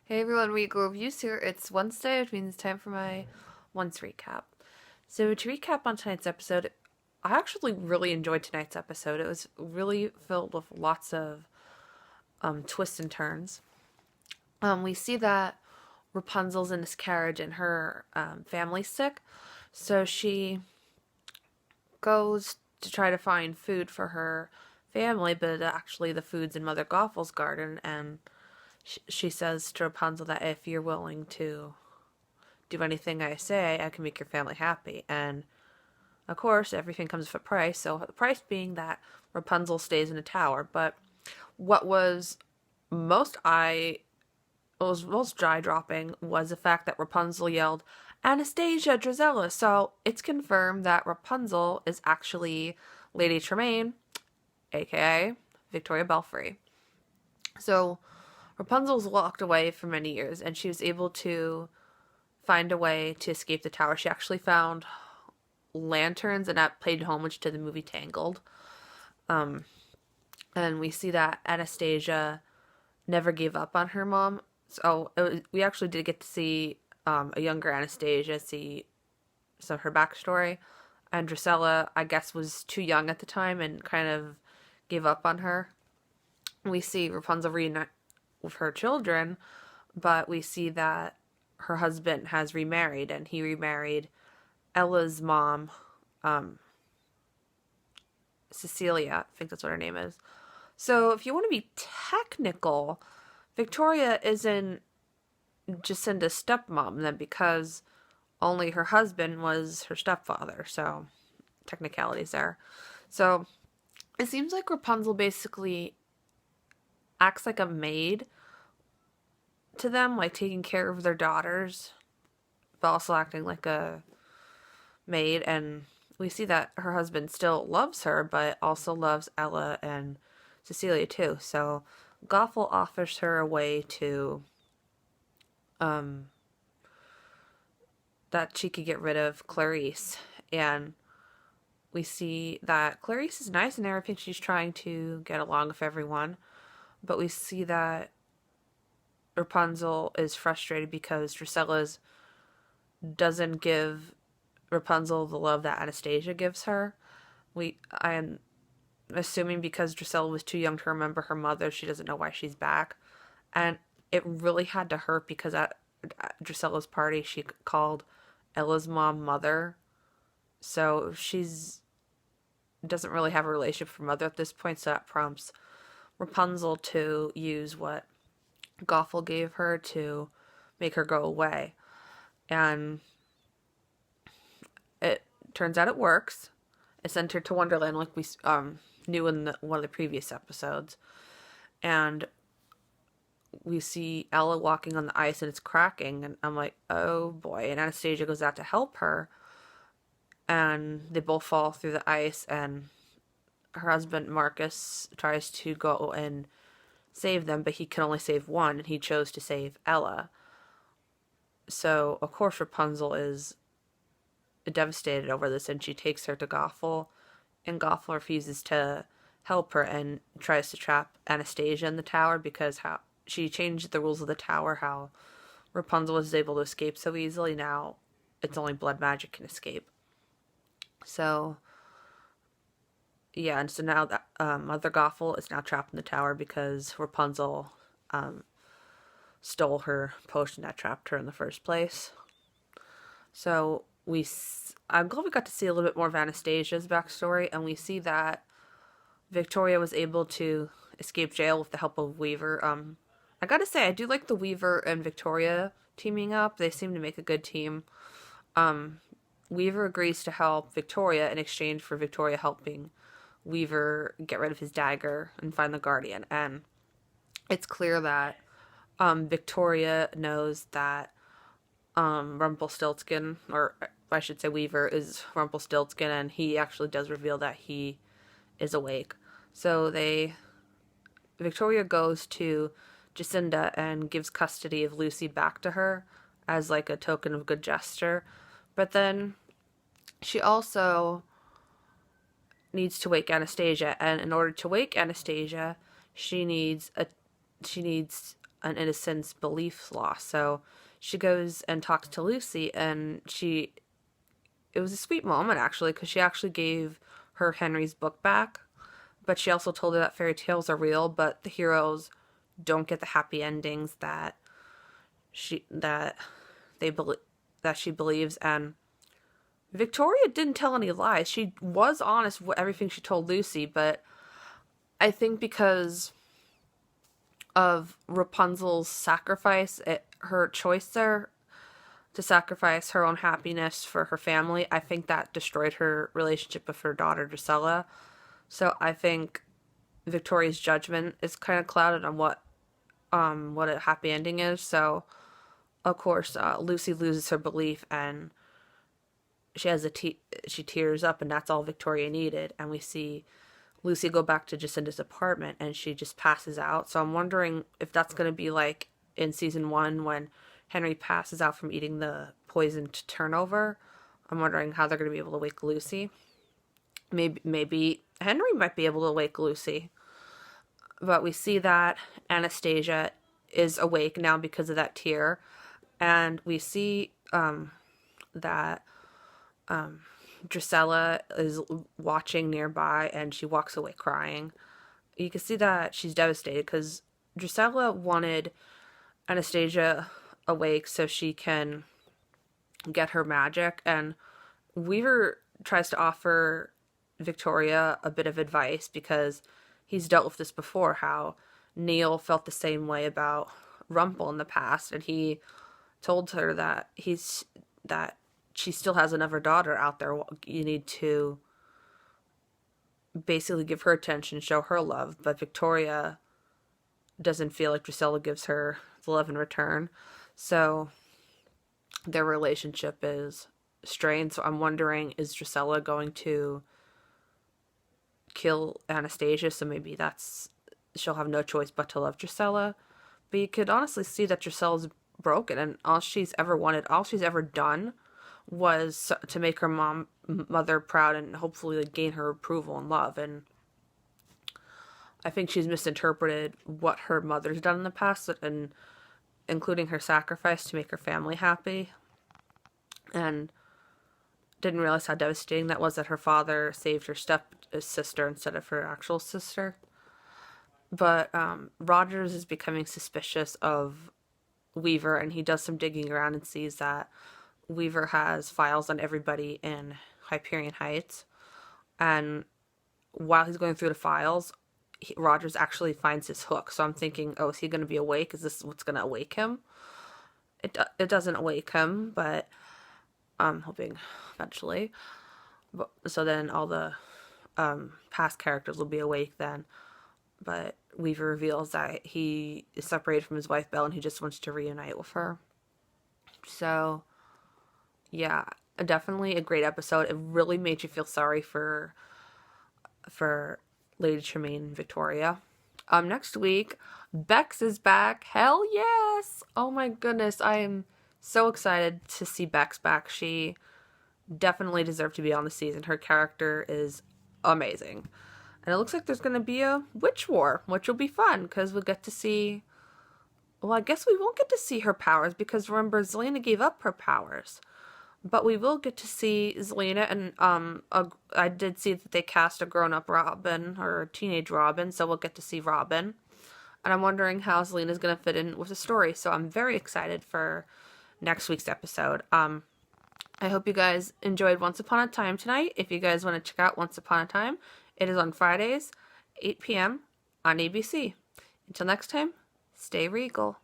Hey everyone, Weekly Reviews here. It's Wednesday, which means it's time for my once recap. So to recap on tonight's episode, I actually really enjoyed tonight's episode. It was really filled with lots of twists and turns. We see that Rapunzel's in this carriage and her family's sick, so she goes to try to find food for her family, but actually the food's in Mother Gothel's garden, and she says to Rapunzel that if you're willing to do anything I say, I can make your family happy. And of course, everything comes with a price. So the price being that Rapunzel stays in a tower. But what was most most jaw dropping was the fact that Rapunzel yelled, "Anastasia, Drizella!" So it's confirmed that Rapunzel is actually Lady Tremaine, aka Victoria Belfry. So Rapunzel's walked away for many years, and she was able to find a way to escape the tower. She actually found lanterns, and that played homage to the movie Tangled. And we see that Anastasia never gave up on her mom. So we actually did get to see a younger Anastasia, see some of her backstory. And Drusilla, I guess, was too young at the time and kind of gave up on her. We see Rapunzel reunite with her children, but we see that her husband has remarried, and he remarried Ella's mom, Cecilia. I think that's what her name is. So if you want to be technical, Victoria isn't Jacinda's stepmom then, because only her husband was her stepfather. So technicalities there. So it seems like Rapunzel basically acts like a maid to them, like taking care of their daughters, but also acting like a maid. And we see that her husband still loves her, but also loves Ella and Cecilia too. So Gothel offers her a way to that she could get rid of Clarice. And we see that Clarice is nice and everything. She's trying to get along with everyone. But we see that Rapunzel is frustrated because Drusilla's doesn't give Rapunzel the love that Anastasia gives her. I am assuming because Drusilla was too young to remember her mother, she doesn't know why she's back. And it really had to hurt because at Drusilla's party, she called Ella's mom mother. So she's doesn't really have a relationship with her mother at this point, so that prompts Rapunzel to use what Gothel gave her to make her go away. And it turns out it works. It's sent her to Wonderland like we knew in one of the previous episodes. And we see Ella walking on the ice and it's cracking. And I'm like, oh boy. And Anastasia goes out to help her. And they both fall through the ice. And her husband, Marcus, tries to go and save them, but he can only save one, and he chose to save Ella. So, of course, Rapunzel is devastated over this, and she takes her to Gothel, and Gothel refuses to help her and tries to trap Anastasia in the tower because how she changed the rules of the tower, how Rapunzel was able to escape so easily. Now it's only blood magic can escape. So yeah, and so now that Mother Gothel is now trapped in the tower because Rapunzel stole her potion that trapped her in the first place. So I'm glad we got to see a little bit more of Anastasia's backstory, and we see that Victoria was able to escape jail with the help of Weaver. I gotta say, I do like the Weaver and Victoria teaming up. They seem to make a good team. Weaver agrees to help Victoria in exchange for Victoria helping Weaver get rid of his dagger and find the Guardian. And it's clear that Victoria knows that Rumpelstiltskin, or I should say Weaver, is Rumpelstiltskin, and he actually does reveal that he is awake. So Victoria goes to Jacinda and gives custody of Lucy back to her as like a token of good gesture. But then she also needs to wake Anastasia, and in order to wake Anastasia, she needs an innocent's beliefs lost. So she goes and talks to Lucy, and it was a sweet moment actually, because she actually gave her Henry's book back, but she also told her that fairy tales are real, but the heroes don't get the happy endings that she that they believe that she believes. And Victoria didn't tell any lies. She was honest with everything she told Lucy, but I think because of Rapunzel's sacrifice, her choice there to sacrifice her own happiness for her family, I think that destroyed her relationship with her daughter Drusilla. So I think Victoria's judgment is kind of clouded on what a happy ending is. So of course, Lucy loses her belief, and she tears up, and that's all Victoria needed. And we see Lucy go back to Jacinda's apartment, and she just passes out. So I'm wondering if that's going to be like in season 1 when Henry passes out from eating the poisoned turnover. I'm wondering how they're going to be able to wake Lucy. Maybe Henry might be able to wake Lucy. But we see that Anastasia is awake now because of that tear. And we see that Drusilla is watching nearby, and she walks away crying. You can see that she's devastated because Drusilla wanted Anastasia awake so she can get her magic, and Weaver tries to offer Victoria a bit of advice because he's dealt with this before, how Neil felt the same way about Rumple in the past, and he told her that she still has another daughter out there. You need to basically give her attention, show her love. But Victoria doesn't feel like Drusilla gives her the love in return. So their relationship is strained. So I'm wondering, is Drusilla going to kill Anastasia? So maybe she'll have no choice but to love Drusilla. But you could honestly see that Drusilla's broken, and all she's ever wanted, all she's ever done was to make her mother proud and hopefully gain her approval and love. And I think she's misinterpreted what her mother's done in the past, and including her sacrifice to make her family happy, and didn't realize how devastating that was, that her father saved her step-sister instead of her actual sister. But Rogers is becoming suspicious of Weaver, and he does some digging around and sees that Weaver has files on everybody in Hyperion Heights. And while he's going through the files, Rogers actually finds his hook. So I'm thinking, oh, is he going to be awake? Is this what's going to awake him? It doesn't awake him, but I'm hoping eventually. So then all the past characters will be awake then. But Weaver reveals that he is separated from his wife Belle, and he just wants to reunite with her. So, yeah, definitely a great episode. It really made you feel sorry for Lady Tremaine and Victoria. Next week, Bex is back. Hell yes! Oh my goodness, I am so excited to see Bex back. She definitely deserved to be on the season. Her character is amazing. And it looks like there's going to be a witch war, which will be fun, because we'll get to see... Well, I guess we won't get to see her powers, because remember, Zelena gave up her powers. But we will get to see Zelena, and I did see that they cast a grown-up Robin, or a teenage Robin, so we'll get to see Robin. And I'm wondering how Zelena's going to fit in with the story, so I'm very excited for next week's episode. I hope you guys enjoyed Once Upon a Time tonight. If you guys want to check out Once Upon a Time, it is on Fridays, 8 p.m. on ABC. Until next time, stay regal.